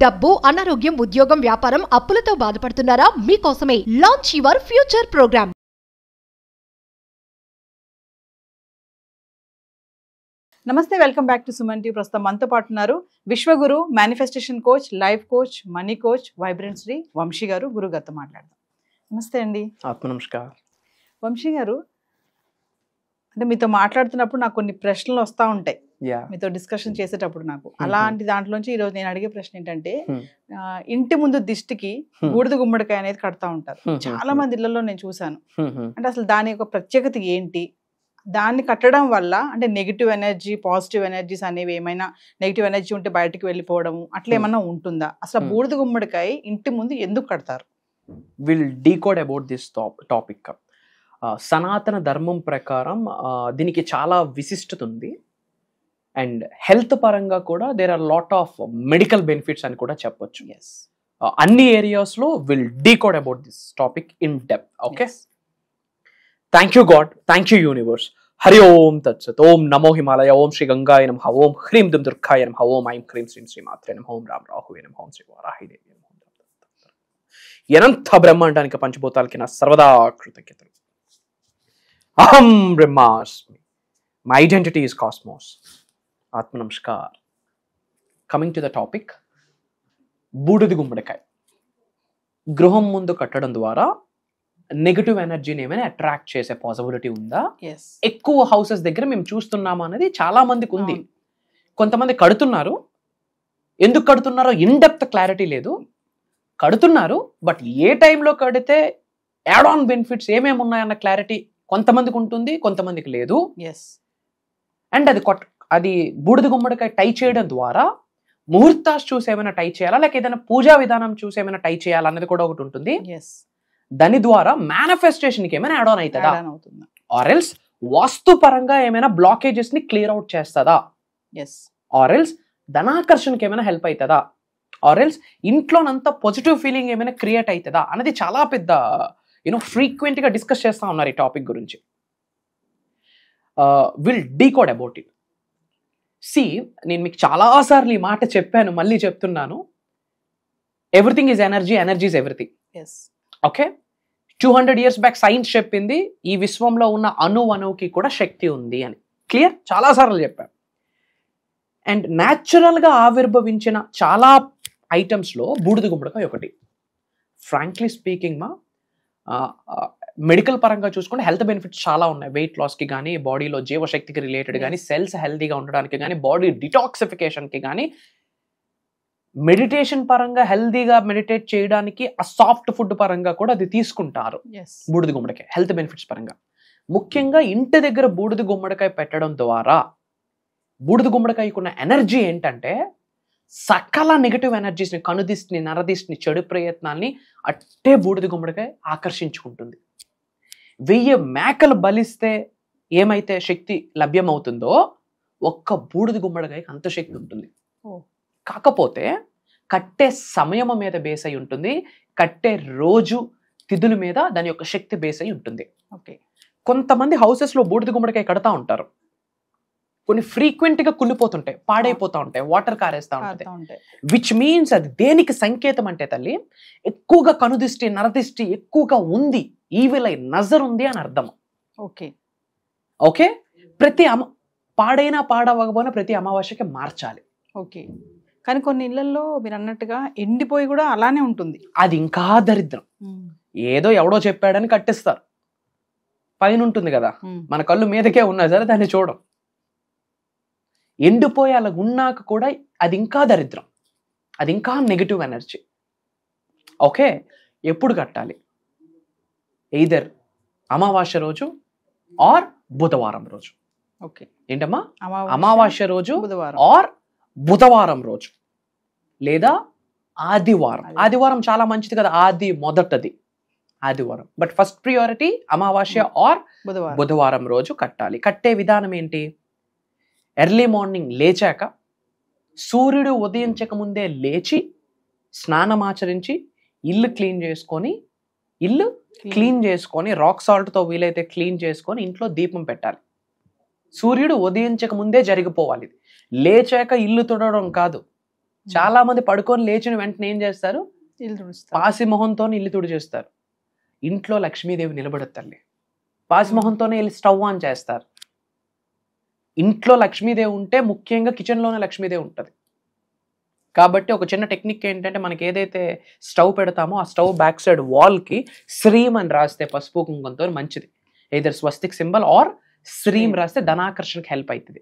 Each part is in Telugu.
డబ్బు, అనారోగ్యం, ఉద్యోగం, వ్యాపారం, అప్పులతో బాధపడుతున్నారా? మీకోసమే లాంచ్ యువర్ ఫ్యూచర్ ప్రోగ్రామ్. నమస్తే, welcome back to Suman TV. ప్రస్తుతం మనతో పాటు ఉన్నారు విశ్వగురు, manifestation coach, life coach, money coach, vibrant Shri Vamshi గారు. గురుగారితో మాట్లాడదాం. నమస్తే అండి. ఆత్మ నమస్కారం. వంశీ గారు, అంటే మీతో మాట్లాడుతున్నప్పుడు నాకు కొన్ని ప్రశ్నలు వస్తూ ఉంటాయి, మీతో డిస్కషన్ చేసేటప్పుడు. నాకు అలాంటి దాంట్లోంచి ఈరోజు నేను అడిగే ప్రశ్న ఏంటంటే, ఇంటి ముందు దిష్టికి బూడిద గుమ్మడికాయ అనేది కడతా ఉంటారు చాలా మంది ఇళ్లలో నేను చూసాను. అంటే అసలు దాని యొక్క ప్రత్యేకత ఏంటి? దాన్ని కట్టడం వల్ల అంటే నెగిటివ్ ఎనర్జీ, పాజిటివ్ ఎనర్జీస్ అనేవి ఏమైనా, నెగిటివ్ ఎనర్జీ ఉంటే బయటకు వెళ్ళిపోవడము అట్లా ఏమన్నా ఉంటుందా? అసలు బూడిద గుమ్మడికాయ ఇంటి ముందు ఎందుకు కడతారు? Will decode about this topic. సనాతన ధర్మం ప్రకారం దీనికి చాలా విశిష్టత ఉంది. అండ్ హెల్త్ పరంగా కూడా there are lot of medical benefits అని కూడా చెప్పొచ్చు. అన్ని ఏరియాస్లో will decode about this topic in depth. Okay, thank you God, thank you universe. Hari ఓం తత్సత్. ఓం నమో హిమాలయ. ఓం శ్రీ గంగాయ నమః. ఓం హ్రీం దుమ్ దుర్గాయ నమః. ఓం ఐం హ్రీం శ్రీం శ్రీమాత్రే నమః. ఓం రామ్ రాహువే నమః. ఓం శ్రీ వారాహిదేవి నమః. ఎనంత బ్రహ్మాండానికి పంచభూతాలకి నా సర్వదా కృతజ్ఞతలు. అహం బ్రహ్మాస్మి. My identity is cosmos. ఆత్మ నమస్కార్. కమింగ్ టు ద టాపిక్, బూడిద గుమ్మడికాయ గృహం ముందు కట్టడం ద్వారా నెగటివ్ ఎనర్జీని ఏమైనా అట్రాక్ట్ చేసే పాసిబిలిటీ ఉందా? ఎక్కువ హౌసెస్ దగ్గర మేము చూస్తున్నామా అనేది చాలా మందికి ఉంది. కొంతమంది కడుతున్నారు, ఎందుకు కడుతున్నారో ఇన్ డెప్త్ క్లారిటీ లేదు. కడుతున్నారు, బట్ ఏ టైంలో కడితే యాడ్ ఆన్ బెనిఫిట్స్ ఏమేమి ఉన్నాయన్న క్లారిటీ కొంతమందికి ఉంటుంది, కొంతమందికి లేదు. అండ్ అది బూడిద గుమ్మడికాయ టై చేయడం ద్వారా ముహూర్తాస్ చూసి ఏమైనా టై చేయాలా, లేక ఏదైనా పూజా విధానం చూసి ఏమైనా టై చేయాలా అనేది కూడా ఒకటి ఉంటుంది. దాని ద్వారా మేనిఫెస్టేషన్కి ఏమైనా యాడ్ ఆన్ అవుతుందా, ఆర్ ఎల్స్ వాస్తు పరంగా ఏమైనా బ్లాకేజెస్ ని క్లియర్ అవుట్ చేస్తుందా, ఆర్ ఎల్స్ ధనాకర్షణకి ఏమైనా హెల్ప్ అవుతుందా, ఆర్ ఎల్స్ ఇంట్లోనంతా పాజిటివ్ ఫీలింగ్ ఏమైనా క్రియేట్ అవుతుందా అనేది చాలా పెద్ద ఫ్రీక్వెంట్ గా డిస్కస్ చేస్తా ఉన్నారు ఈ టాపిక్ గురించి. Will decode about it. See, నేను మీకు చాలాసార్లు ఈ మాట చెప్పాను, మళ్ళీ చెప్తున్నాను. Everything is energy, energy is everything. Okay, 200 years back science చెప్పింది ఈ విశ్వంలో ఉన్న అణువుకి కూడా శక్తి ఉంది అని. క్లియర్, చాలాసార్లు చెప్పాను. అండ్ న్యాచురల్గా ఆవిర్భవించిన చాలా ఐటమ్స్లో బూడిద గుమ్మడికాయ ఒకటి. ఫ్రాంక్లీ స్పీకింగ్, మెడికల్ పరంగా చూసుకుంటే హెల్త్ బెనిఫిట్స్ చాలా ఉన్నాయి. వెయిట్ లాస్కి కానీ, బాడీలో జీవశక్తికి రిలేటెడ్ కానీ, సెల్స్ హెల్తీగా ఉండడానికి కానీ, బాడీ డిటాక్సిఫికేషన్కి కానీ, మెడిటేషన్ పరంగా హెల్తీగా మెడిటేట్ చేయడానికి, ఆ సాఫ్ట్ ఫుడ్ పరంగా కూడా అది తీసుకుంటారు బూడిద గుమ్మడికాయ హెల్త్ బెనిఫిట్స్ పరంగా. ముఖ్యంగా ఇంటి దగ్గర బూడిద గుమ్మడికాయ పెట్టడం ద్వారా బూడిద గుమ్మడికాయకున్న ఎనర్జీ ఏంటంటే, సకల నెగటివ్ ఎనర్జీస్ని, కనుదిష్టిని, నరదిష్టిని, చెడు ప్రయత్నాల్ని అట్టే బూడిద గుమ్మడికాయ ఆకర్షించుకుంటుంది. 1000 మేకలు బలిస్తే ఏమైతే శక్తి లభ్యమవుతుందో, ఒక్క బూడిద గుమ్మడికాయకి అంత శక్తి ఉంటుంది. కాకపోతే కట్టే సమయం మీద బేస్ అయి ఉంటుంది, కట్టే రోజు తిథుల మీద దాని యొక్క శక్తి బేస్ అయి ఉంటుంది. కొంతమంది హౌసెస్లో బూడిద గుమ్మడికాయ కడతా ఉంటారు, కొన్ని ఫ్రీక్వెంట్గా కుళ్ళిపోతుంటాయి, పాడైపోతూ ఉంటాయి, వాటర్ కారేస్తూ ఉంటాయి. విచ్ మీన్స్ అది దేనికి సంకేతం అంటే తల్లి, ఎక్కువగా కనుదిష్టి, నరదిష్టి ఎక్కువగా ఉంది, ఈవిల్ ఐ నజర్ ఉంది అని అర్థం. ఓకే, ప్రతి పాడవకపోయినా ప్రతి అమావాస్యకి మార్చాలి. కానీ కొన్ని ఇళ్లలో మీరు అన్నట్టుగా ఎండిపోయి కూడా అలానే ఉంటుంది. అది ఇంకా దరిద్రం. ఏదో ఎవడో చెప్పాడని కట్టిస్తారు, పైన ఉంటుంది కదా, మన కళ్ళు మీదకే ఉన్నా సరే దాన్ని చూడం. ఎండిపోయి అలా ఉన్నాక కూడా అది ఇంకా దరిద్రం, అది ఇంకా నెగిటివ్ ఎనర్జీ. ఓకే, ఎప్పుడు కట్టాలి? ఎయిదర్ అమావాస్య రోజు ఆర్ బుధవారం రోజు. ఏంటమ్మా? అమావాస్య రోజు ఆర్ బుధవారం రోజు, లేదా ఆదివారం. ఆదివారం చాలా మంచిది కదా, మొదటది ఆదివారం. బట్ ఫస్ట్ ప్రియారిటీ అమావాస్య ఆర్ బుధవారం రోజు కట్టాలి. కట్టే విధానం ఏంటి? ఎర్లీ మార్నింగ్ లేచాక, సూర్యుడు ఉదయించక ముందే లేచి స్నానం ఆచరించి ఇల్లు క్లీన్ చేసుకొని రాక్ సాల్ట్తో వీలైతే క్లీన్ చేసుకొని ఇంట్లో దీపం పెట్టాలి. సూర్యుడు ఉదయించక ముందే జరిగిపోవాలి. లేచాక ఇల్లు తుడవడం కాదు, చాలా మంది పడుకొని లేచిన వెంటనే ఏం చేస్తారు, ఇల్లు తుడుస్తారు. పాసి మొహంతో ఇల్లు తుడిచేస్తారు. ఇంట్లో లక్ష్మీదేవి నిలబడదు తల్లి. పాసి మొహంతోనే వెళ్ళి స్టవ్ ఆన్ చేస్తారు. ఇంట్లో లక్ష్మీదేవి ఉంటే ముఖ్యంగా కిచెన్లోనే లక్ష్మీదేవి ఉంటుంది. కాబట్టి ఒక చిన్న టెక్నిక్ ఏంటంటే, మనకి ఏదైతే స్టవ్ పెడతామో ఆ స్టవ్ బ్యాక్ సైడ్ వాల్కి శ్రీం అని రాస్తే పసుపు కుంకుమంతో మంచిది. ఏదర్ స్వస్తిక్ సింబల్ ఆర్ శ్రీం రాస్తే ధనాకర్షణకి హెల్ప్ అవుతుంది.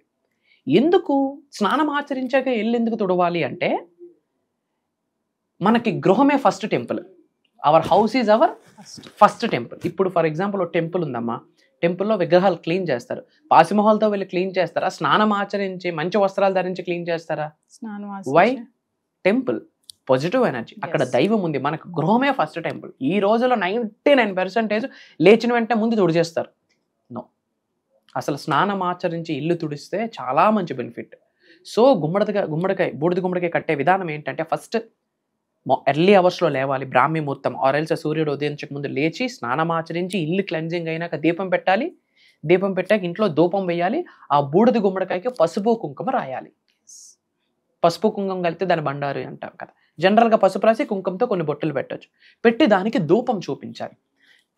ఎందుకు స్నానం ఆచరించాక ఇల్లు ఎందుకు తుడవాలి అంటే, మనకి గృహమే first temple. Our house is our first temple. ఇప్పుడు ఫర్ ఎగ్జాంపుల్ ఒక టెంపుల్ ఉందమ్మా, టెంపుల్లో విగ్రహాలు క్లీన్ చేస్తారు. పాసిమొహాలతో వెళ్ళి క్లీన్ చేస్తారా? స్నానం ఆచరించి మంచి వస్త్రాలు ధరించి క్లీన్ చేస్తారా? వై? టెంపుల్ పాజిటివ్ ఎనర్జీ, అక్కడ దైవం ఉంది. మనకు గృహమే ఫస్ట్ టెంపుల్. ఈ రోజులో 99% లేచిన వెంటనే ముందు తుడిచేస్తారు. నో, అసలు స్నానం ఆచరించి ఇల్లు తుడిస్తే చాలా మంచి బెనిఫిట్. సో బూడిద గుమ్మడికాయ కట్టే విధానం ఏంటంటే, ఫస్ట్ ఎర్లీ అవర్స్లో లేవాలి, బ్రాహ్మీ ముహూర్తం ఆరెల్స్ సూర్యుడు ఉదయించక ముందు లేచి స్నానం ఆచరించి ఇల్లు క్లెన్జింగ్ అయినాక దీపం పెట్టాలి. దీపం పెట్టాక ఇంట్లో ధూపం వేయాలి. ఆ బూడిద గుమ్మడికాయకి పసుపు కుంకుమ రాయాలి. పసుపు కుంకుమ కలిపితే దాని బండారు అంటాం కదా. జనరల్గా పసుపు రాసి కుంకుమతో కొన్ని బొట్టలు పెట్టచ్చు. పెట్టి దానికి ధూపం చూపించాలి.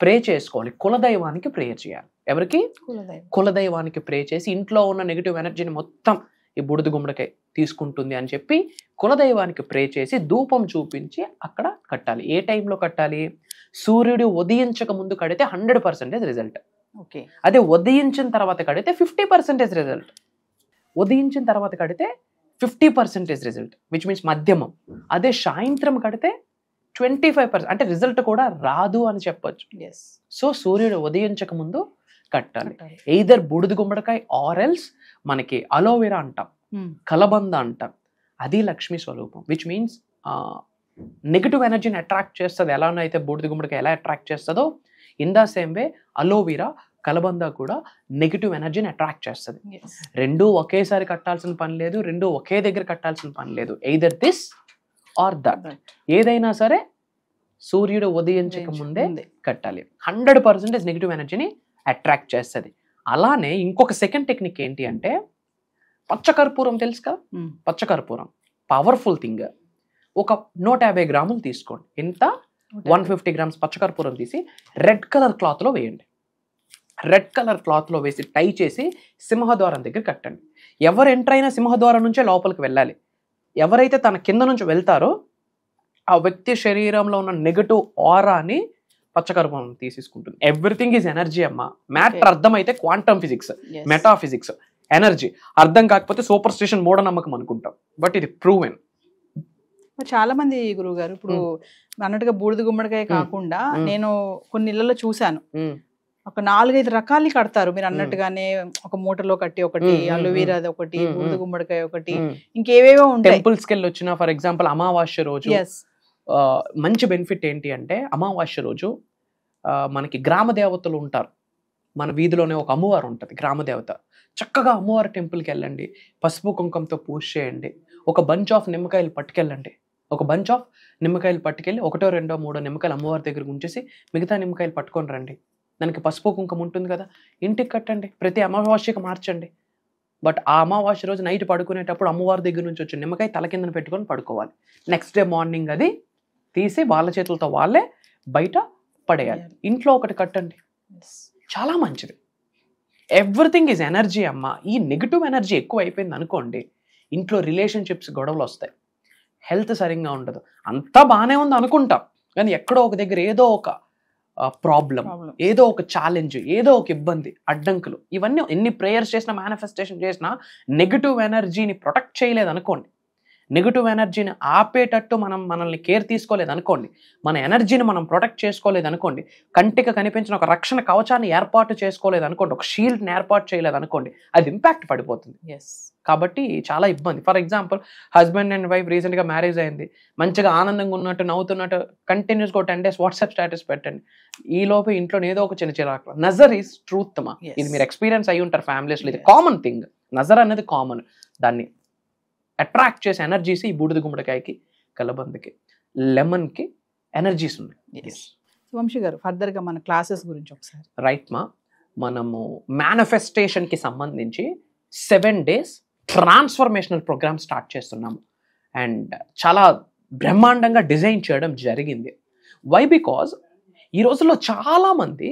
ప్రే చేసుకోవాలి. కులదైవానికి ప్రేయర్ చేయాలి. ఎవరికి? కులదైవానికి ప్రే చేసి ఇంట్లో ఉన్న నెగిటివ్ ఎనర్జీని మొత్తం ఈ బూడిద గుమ్మడికాయ తీసుకుంటుంది అని చెప్పి కులదైవానికి ప్రే చేసి ధూపం చూపించి అక్కడ కట్టాలి. ఏ టైంలో కట్టాలి? సూర్యుడు ఉదయించక ముందు కడితే 100% రిజల్ట్. ఓకే. అదే ఉదయించిన తర్వాత కడితే 50% రిజల్ట్. ఉదయించిన తర్వాత కడితే 50% రిజల్ట్, విచ్ మీన్స్ మధ్యమం. అదే సాయంత్రం కడితే 25%, అంటే రిజల్ట్ కూడా రాదు అని చెప్పొచ్చు. సో సూర్యుడు ఉదయించక ముందు కట్టాలి. ఎయిదర్ బూడిద గుమ్మడికాయ ఆర్ ఎల్స్ మనకి అలోవెరా అంటాం, కలబంద అంటాం. అది లక్ష్మీ స్వరూపం, విచ్ మీన్స్ నెగిటివ్ ఎనర్జీని అట్రాక్ట్ చేస్తుంది. ఎలానైతే బూడిద గుమ్మడికాయ ఎలా అట్రాక్ట్ చేస్తుందో, in the same way aloe vera, కలబంద కూడా నెగిటివ్ ఎనర్జీని అట్రాక్ట్ చేస్తుంది. రెండూ ఒకేసారి కట్టాల్సిన పని లేదు, రెండూ ఒకే దగ్గర కట్టాల్సిన పని లేదు. ఎయిదర్ దిస్ ఆర్ దట్, ఏదైనా సరే సూర్యుడు ఉదయించక ముందే కట్టాలి. 100% నెగిటివ్ ఎనర్జీని అట్రాక్ట్ చేస్తుంది. అలానే ఇంకొక సెకండ్ టెక్నిక్ ఏంటి అంటే, పచ్చకర్పూరం తెలుసుగా? పచ్చకర్పూరం పవర్ఫుల్ థింగ్. ఒక 150 గ్రాములు తీసుకోండి. ఎంత? 150 గ్రామ్స్ పచ్చకర్పూరం తీసి రెడ్ కలర్ క్లాత్లో వేయండి. రెడ్ కలర్ క్లాత్లో వేసి టై చేసి సింహద్వారం దగ్గర కట్టండి. ఎవరు ఎంటర్ అయినా సింహద్వారం నుంచే లోపలికి వెళ్ళాలి. ఎవరైతే తన కింద నుంచి వెళ్తారో ఆ వ్యక్తి శరీరంలో ఉన్న నెగటివ్ ఆరాని పచ్చకర్పూరం తీసేసుకుంటుంది. ఎవ్రీథింగ్ ఈజ్ ఎనర్జీ అమ్మా. మ్యాటర్ అర్థమైతే క్వాంటమ్ ఫిజిక్స్, మెటాఫిజిక్స్, ఎనర్జీ. అర్థం కాకపోతే సూపర్ స్టిషన్ మూఢనమ్మకం అనుకుంటాం. బట్ ఇది ప్రూవెన్. చాలా మంది గురువు గారు ఇప్పుడు అన్నట్టుగా బూడిద గుమ్మడికాయ కాకుండా నేను కొన్ని ఇళ్లలో చూశాను, ఒక 4-5 రకాలు కడతారు. మీరు అన్నట్టుగానే ఒక మూటలో కట్టి ఒకటి, అలోవెరా ఒకటి, బూడిద గుమ్మడికాయ ఒకటి, ఇంకేవేవో ఉంటాయి. టెంపుల్స్కి వెళ్ళి వచ్చిన ఫర్ ఎగ్జాంపుల్ అమావాస్య రోజు మంచి బెనిఫిట్ ఏంటి అంటే, అమావాస్య రోజు మనకి గ్రామ దేవతలు ఉంటారు. మన వీధిలోనే ఒక అమ్మవారు ఉంటుంది, గ్రామదేవత. చక్కగా అమ్మవారి టెంపుల్కి వెళ్ళండి, పసుపు కుంకంతో పూజ చేయండి. ఒక బంచ్ ఆఫ్ నిమ్మకాయలు పట్టుకెళ్ళండి. ఒక బంచ్ ఆఫ్ నిమ్మకాయలు పట్టుకెళ్ళి 1, 2, 3 నిమ్మకాయలు అమ్మవారి దగ్గరకు ఉంచేసి మిగతా నిమ్మకాయలు పట్టుకొని రండి. దానికి పసుపు కుంకం ఉంటుంది కదా, ఇంటికి కట్టండి. ప్రతి అమావాస్యకి మార్చండి. బట్ ఆ అమావాస్య రోజు నైట్ పడుకునేటప్పుడు అమ్మవారి దగ్గర నుంచి వచ్చి నిమ్మకాయ తల కిందన పెట్టుకొని పడుకోవాలి. నెక్స్ట్ డే మార్నింగ్ అది తీసి వాళ్ళ చేతులతో వాళ్ళే బయట పడేయాలి. ఇంట్లో ఒకటి కట్టండి, చాలా మంచిది. ఎవ్రీథింగ్ ఈజ్ ఎనర్జీ అమ్మ. ఈ నెగిటివ్ ఎనర్జీ ఎక్కువ అయిపోయింది అనుకోండి, ఇంట్లో రిలేషన్షిప్స్ గొడవలు వస్తాయి, హెల్త్ సరిగ్గా ఉండదు. అంతా బాగానే ఉంది అనుకుంటాం, కానీ ఎక్కడో ఒక దగ్గర ఏదో ఒక ప్రాబ్లం, ఏదో ఒక ఛాలెంజ్, ఏదో ఒక ఇబ్బంది, అడ్డంకులు, ఇవన్నీ ఎన్ని ప్రేయర్స్ చేసినా, మేనిఫెస్టేషన్ చేసినా నెగిటివ్ ఎనర్జీని ప్రొటెక్ట్ చేయలేదు అనుకోండి, నెగిటివ్ ఎనర్జీని ఆపేటట్టు మనల్ని కేర్ తీసుకోలేదు అనుకోండి, మన ఎనర్జీని మనం ప్రొటెక్ట్ చేసుకోలేదు అనుకోండి, కంటికి కనిపించిన ఒక రక్షణ కవచాన్ని ఏర్పాటు చేసుకోలేదు అనుకోండి, ఒక షీల్డ్ని ఏర్పాటు చేయలేదు అనుకోండి, అది ఇంపాక్ట్ పడిపోతుంది. కాబట్టి చాలా ఇబ్బంది. For example husband and wife రీసెంట్గా మ్యారేజ్ అయింది, మంచిగా ఆనందంగా ఉన్నట్టు నవ్వుతున్నట్టు కంటిన్యూస్గా 10 days వాట్సాప్ స్టేటస్ పెట్టండి. ఈ లోపు ఇంట్లో ఏదో ఒక చిన్న చిరాకు. నజర్ ఈజ్ ట్రూత్ మా. ఇది మీరు ఎక్స్పీరియన్స్ అయ్యి ఉంటారు ఫ్యామిలీస్లో. ఇది కామన్ థింగ్. నజర్ అనేది కామన్. దాన్ని అట్రాక్ట్ చేసే ఎనర్జీస్ ఈ బూడిద గుమ్మడికాయకి, కలబందకి, లెమన్కి ఎనర్జీస్ ఉన్నాయి. వంశీ గారు ఫర్దర్గా మన క్లాసెస్ గురించి ఒకసారి. రైట్ మా, మనము మేనిఫెస్టేషన్కి సంబంధించి 7 days ట్రాన్స్ఫర్మేషనల్ ప్రోగ్రామ్ స్టార్ట్ చేస్తున్నాము. అండ్ చాలా బ్రహ్మాండంగా డిజైన్ చేయడం జరిగింది. వై? బికాజ్ ఈ రోజుల్లో చాలామంది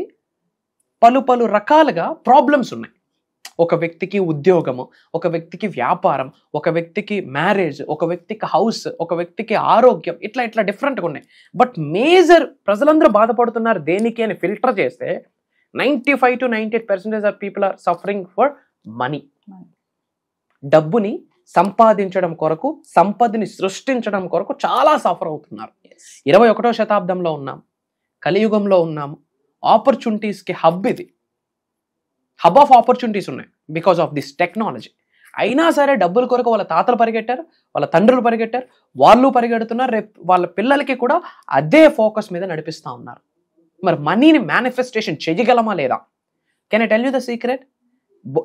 పలు రకాలుగా ప్రాబ్లమ్స్ ఉన్నాయి. ఒక వ్యక్తికి ఉద్యోగము, ఒక వ్యక్తికి వ్యాపారం, ఒక వ్యక్తికి మ్యారేజ్, ఒక వ్యక్తికి హౌస్, ఒక వ్యక్తికి ఆరోగ్యం, ఇట్లా డిఫరెంట్గా ఉన్నాయి. బట్ మేజర్ ప్రజలందరూ బాధపడుతున్నారు దేనికి అని ఫిల్టర్ చేస్తే 95 to 98% of people are suffering for money. డబ్బుని సంపాదించడం కొరకు, సంపదని సృష్టించడం కొరకు చాలా సఫర్ అవుతున్నారు. 21వ శతాబ్దంలో ఉన్నాం, కలియుగంలో ఉన్నాము. ఆపర్చునిటీస్కి హబ్ ఇది, హబ్ ఆఫ్ ఆపర్చునిటీస్ ఉన్నాయి బికాస్ ఆఫ్ దిస్ టెక్నాలజీ. అయినా సరే డబ్బుల కొరకు వాళ్ళ తాతలు పరిగెట్టారు, వాళ్ళ తండ్రులు పరిగెట్టారు, వాళ్ళు పరిగెడుతున్నారు. రేపు వాళ్ళ పిల్లలకి కూడా అదే ఫోకస్ మీద నడిపిస్తూ ఉన్నారు. మరి మనీని మేనిఫెస్టేషన్ చేయగలమా లేదా? Can I tell you the secret?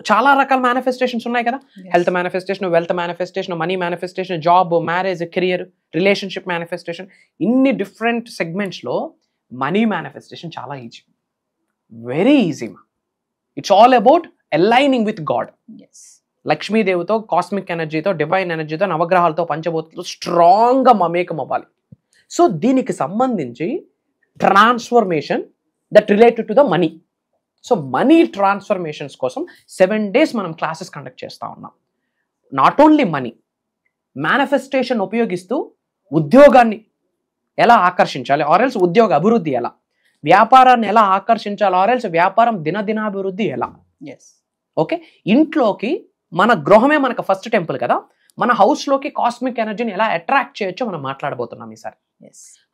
చాలా రకాల మేనిఫెస్టేషన్స్ ఉన్నాయి కదా. Health manifestation, wealth manifestation, money manifestation, job, marriage, career, relationship manifestation, ఇన్ని డిఫరెంట్ సెగ్మెంట్స్లో మనీ మేనిఫెస్టేషన్ చాలా easy, very easy. It's all about aligning with God. లక్ష్మీదేవితో, కాస్మిక్ ఎనర్జీతో, డివైన్ ఎనర్జీతో, నవగ్రహాలతో, పంచభూతాలతో స్ట్రాంగ్గా మమేకం అవ్వాలి. సో దీనికి సంబంధించి transformation that related to the money. So money transformations కోసం 7 days మనం క్లాసెస్ కండక్ట్ చేస్తూ ఉన్నాం. నాట్ ఓన్లీ మనీ, మేనిఫెస్టేషన్ ఉపయోగిస్తూ ఉద్యోగాన్ని ఎలా ఆకర్షించాలి, ఆర్ఎల్స్ ఉద్యోగ అభివృద్ధి ఎలా, వ్యాపారాన్ని ఎలా ఆకర్షించాలి, ఆర్ఎల్స్ వ్యాపారం దినదినాభివృద్ధి ఎలా. ఓకే, ఇంట్లోకి మన గృహమే మనకు ఫస్ట్ టెంపుల్ కదా, మన హౌస్లోకి కాస్మిక్ ఎనర్జీని ఎలా అట్రాక్ట్ చేయొచ్చో మనం మాట్లాడబోతున్నాం ఈసారి.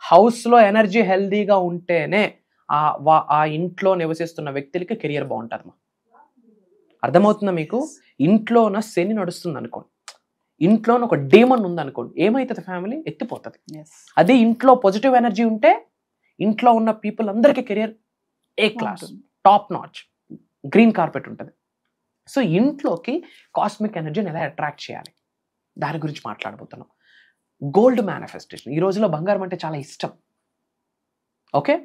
హౌస్లో ఎనర్జీ హెల్దీగా ఉంటేనే ఆ ఇంట్లో నివసిస్తున్న వ్యక్తులకి కెరియర్ బాగుంటుందమ్మా. అర్థమవుతుందా మీకు? ఇంట్లోన శని నడుస్తుంది అనుకోండి, ఇంట్లోన ఒక డీమన్ ఉంది అనుకోండి, ఏమవుతుంది? ఫ్యామిలీ ఎత్తిపోతుంది. అదే ఇంట్లో పాజిటివ్ ఎనర్జీ ఉంటే ఇంట్లో ఉన్న పీపుల్ అందరికీ career A class, top notch, green carpet ఉంటుంది. సో ఇంట్లోకి కాస్మిక్ ఎనర్జీని ఎలా అట్రాక్ట్ చేయాలి, దాని గురించి మాట్లాడబోతున్నాం. గోల్డ్ మేనిఫెస్టేషన్, ఈ రోజులో బంగారం అంటే చాలా ఇష్టం. ఓకే,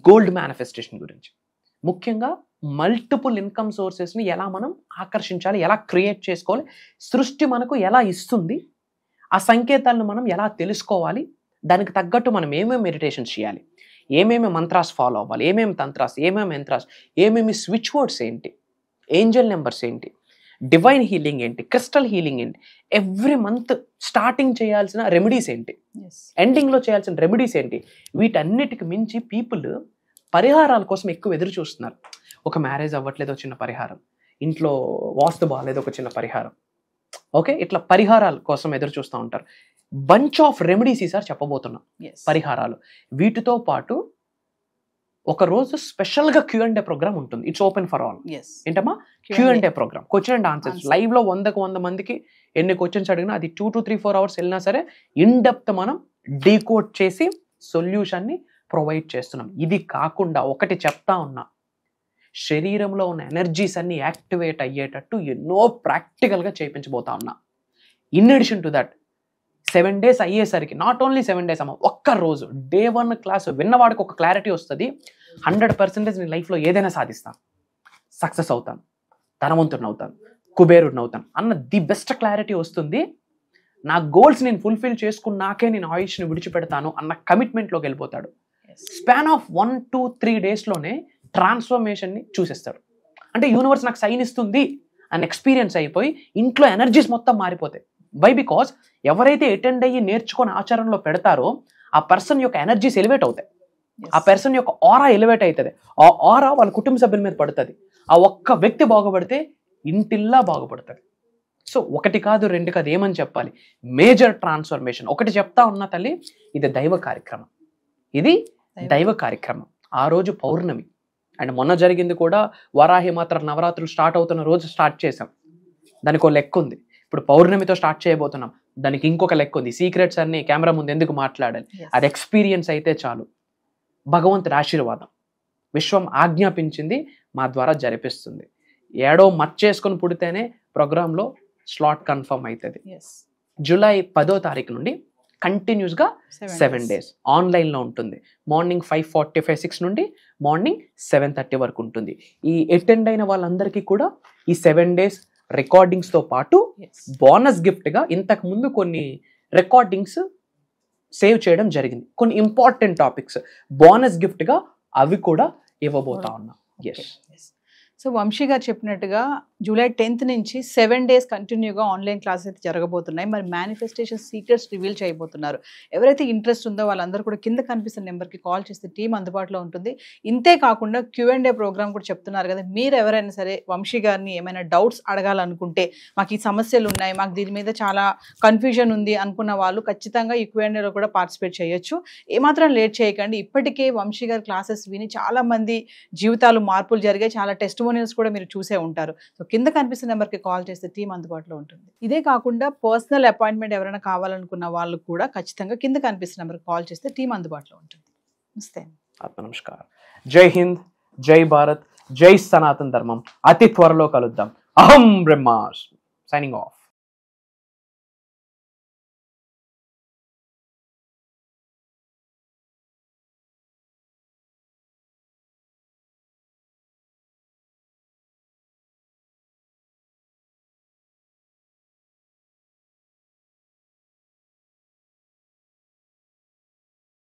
గోల్డ్ మేనిఫెస్టేషన్ గురించి ముఖ్యంగా మల్టిపుల్ ఇన్కమ్ సోర్సెస్ని ఎలా మనం ఆకర్షించాలి, ఎలా క్రియేట్ చేసుకోవాలి, సృష్టి మనకు ఎలా ఇస్తుంది, ఆ సంకేతాలను మనం ఎలా తెలుసుకోవాలి, దానికి తగ్గట్టు మనం ఏమేమి మెడిటేషన్ చేయాలి, ఏమేమి మంత్రాస్ ఫాలో అవ్వాలి, ఏమేమి తంత్రాస్, ఏమేమి యంత్రాస్, ఏమేమి స్విచ్ వర్డ్స్ ఏంటి, ఏంజల్ నెంబర్స్ ఏంటి, డివైన్ హీలింగ్ ఏంటి, క్రిస్టల్ హీలింగ్ ఏంటి, ఎవ్రీ మంత్ స్టార్టింగ్ చేయాల్సిన రెమెడీస్ ఏంటి, ఎండింగ్లో చేయాల్సిన రెమెడీస్ ఏంటి, వీటన్నిటికి మించి పీపుల్ పరిహారాల కోసం ఎక్కువ ఎదురు చూస్తున్నారు. ఒక మ్యారేజ్ అవ్వట్లేదు, ఒక చిన్న పరిహారం, ఇంట్లో వాస్తు బాగాలేదు, ఒక చిన్న పరిహారం. ఓకే, ఇట్లా పరిహారాల కోసం ఎదురు చూస్తూ ఉంటారు. బంచ్ ఆఫ్ రెమెడీస్ ఈసారి చెప్పబోతున్నాం, పరిహారాలు. వీటితో పాటు ఒక రోజు స్పెషల్గా Q&A ప్రోగ్రామ్ ఉంటుంది. It's open for all. ఏంటమ్మా? Q&A programme, question and answers. లైవ్లో 100 మందికి ఎన్ని క్వశ్చన్స్ అడిగినా అది 2 to 3-4 hours వెళ్ళినా సరే ఇన్ డెప్త్ మనం డీకోడ్ చేసి సొల్యూషన్ని ప్రొవైడ్ చేస్తున్నాం. ఇది కాకుండా ఒకటి చెప్తా ఉన్నా, శరీరంలో ఉన్న ఎనర్జీస్ అన్ని యాక్టివేట్ అయ్యేటట్టు ఎన్నో ప్రాక్టికల్గా చేయించబోతా ఉన్నా. In addition to that 7 days అయ్యేసరికి, నాట్ ఓన్లీ 7 days అమ్మ, ఒక్క రోజు డే 1 క్లాస్ విన్నవాడికి ఒక క్లారిటీ వస్తుంది. 100% నీ లైఫ్లో ఏదైనా సాధిస్తాను, సక్సెస్ అవుతాను, ధనవంతుడిని అవుతాను, కుబేరుడిని అవుతాను అన్న ది బెస్ట్ క్లారిటీ వస్తుంది. నా గోల్స్ నేను ఫుల్ఫిల్ చేసుకున్నాకే నేను ఆయుష్ని విడిచిపెడతాను అన్న కమిట్మెంట్లోకి వెళ్ళిపోతాడు. Span of 1 to 3 daysలోనే ట్రాన్స్ఫర్మేషన్ని చూసేస్తాడు. అంటే యూనివర్స్ నాకు సైన్ ఇస్తుంది అని ఎక్స్పీరియన్స్ అయిపోయి ఇంట్లో ఎనర్జీస్ మొత్తం మారిపోతాయి. వై? బికాస్ ఎవరైతే అటెండ్ అయ్యి నేర్చుకొని ఆచరణలో పెడతారో ఆ పర్సన్ యొక్క ఎనర్జీస్ ఎలివేట్ అవుతాయి, ఆ పర్సన్ యొక్క ఆరా ఎలివేట్ అవుతుంది, ఆ ఆరా వాళ్ళ కుటుంబ సభ్యుల మీద పడుతుంది. ఆ ఒక్క వ్యక్తి బాగుపడితే ఇంటిల్లా బాగుపడుతుంది. సో 1 కాదు 2 కాదు, ఏమని చెప్పాలి, మేజర్ ట్రాన్స్ఫర్మేషన్. ఒకటి చెప్తా ఉన్నా తల్లి, ఇది దైవ కార్యక్రమం, ఇది దైవ కార్యక్రమం. ఆ రోజు పౌర్ణమి, అండ్ మొన్న జరిగింది కూడా వరాహి మాత్ర నవరాత్రులు స్టార్ట్ అవుతున్న రోజు స్టార్ట్ చేసాం. దానికి ఒక లెక్క ఉంది. ఇప్పుడు పౌర్ణమితో స్టార్ట్ చేయబోతున్నాం, దానికి ఇంకొక లెక్క ఉంది. సీక్రెట్స్ అన్ని కెమెరా ముందు ఎందుకు మాట్లాడాలి, అది ఎక్స్పీరియన్స్ అయితే చాలు. భగవంతుడి ఆశీర్వాదం, విశ్వం ఆజ్ఞాపించింది, మా ద్వారా జరిపిస్తుంది. ఏడో మర్చేసుకొని పుడితేనే ప్రోగ్రాంలో స్లాట్ కన్ఫర్మ్ అవుతుంది. జూలై 10వ తారీఖు నుండి కంటిన్యూస్గా 7 days ఆన్లైన్లో ఉంటుంది. మార్నింగ్ 5:45-6 నుండి మార్నింగ్ 7:30 వరకు ఉంటుంది. ఈ అటెండ్ అయిన వాళ్ళందరికీ కూడా ఈ 7 days రికార్డింగ్స్తో పాటు బోనస్ గిఫ్ట్గా ఇంతకుముందు కొన్ని రికార్డింగ్స్ సేవ్ చేయడం జరిగింది. కొన్ని ఇంపార్టెంట్ టాపిక్స్ బోనస్ గిఫ్ట్గా అవి కూడా ఇవ్వబోతా ఉన్నా. ఎస్. సో వంశీ గారు చెప్పినట్టుగా జూలై 10th నుంచి 7 days కంటిన్యూగా ఆన్లైన్ క్లాసెస్ అయితే జరగబోతున్నాయి. మరి మేనిఫెస్టేషన్ సీక్రెట్స్ రివీల్ చేయబోతున్నారు. ఎవరైతే ఇంట్రెస్ట్ ఉందో వాళ్ళందరూ కూడా కింద కనిపిస్తున్న నెంబర్కి కాల్ చేస్తే టీం అందుబాటులో ఉంటుంది. ఇంతే కాకుండా Q&A ప్రోగ్రామ్ కూడా చెప్తున్నారు కదా, మీరు ఎవరైనా సరే వంశీ గారిని ఏమైనా డౌట్స్ అడగాలనుకుంటే, మాకు ఈ సమస్యలు ఉన్నాయి, మాకు దీని మీద చాలా కన్ఫ్యూజన్ ఉంది అనుకున్న వాళ్ళు ఖచ్చితంగా ఈ Q&Aలో కూడా పార్టిసిపేట్ చేయొచ్చు. ఏమాత్రం లేట్ చేయకండి. ఇప్పటికే వంశీ గారి క్లాసెస్ విని చాలా మంది జీవితాలు మార్పులు జరిగాయి. చాలా టెస్టిమోనియల్స్ కూడా మీరు చూసే ఉంటారు. సో కింద కనిపిస్తున్న నెంబర్కి కాల్ చేస్తే టీం అందుబాటులో ఉంటుంది. ఇదే కాకుండా పర్సనల్ అపాయింట్మెంట్ ఎవరైనా కావాలనుకున్న వాళ్ళు కూడా ఖచ్చితంగా కింద కనిపిస్తున్న నెంబర్కి కాల్ చేస్తే టీం అందుబాటులో ఉంటుంది. నమస్తే. ఆత్మ నమస్కారం. జై హింద్, జై భారత్, జై సనాతన ధర్మం. అతి త్వరలో కలుద్దాం. అహం బ్రహ్మాస్మి. Signing off.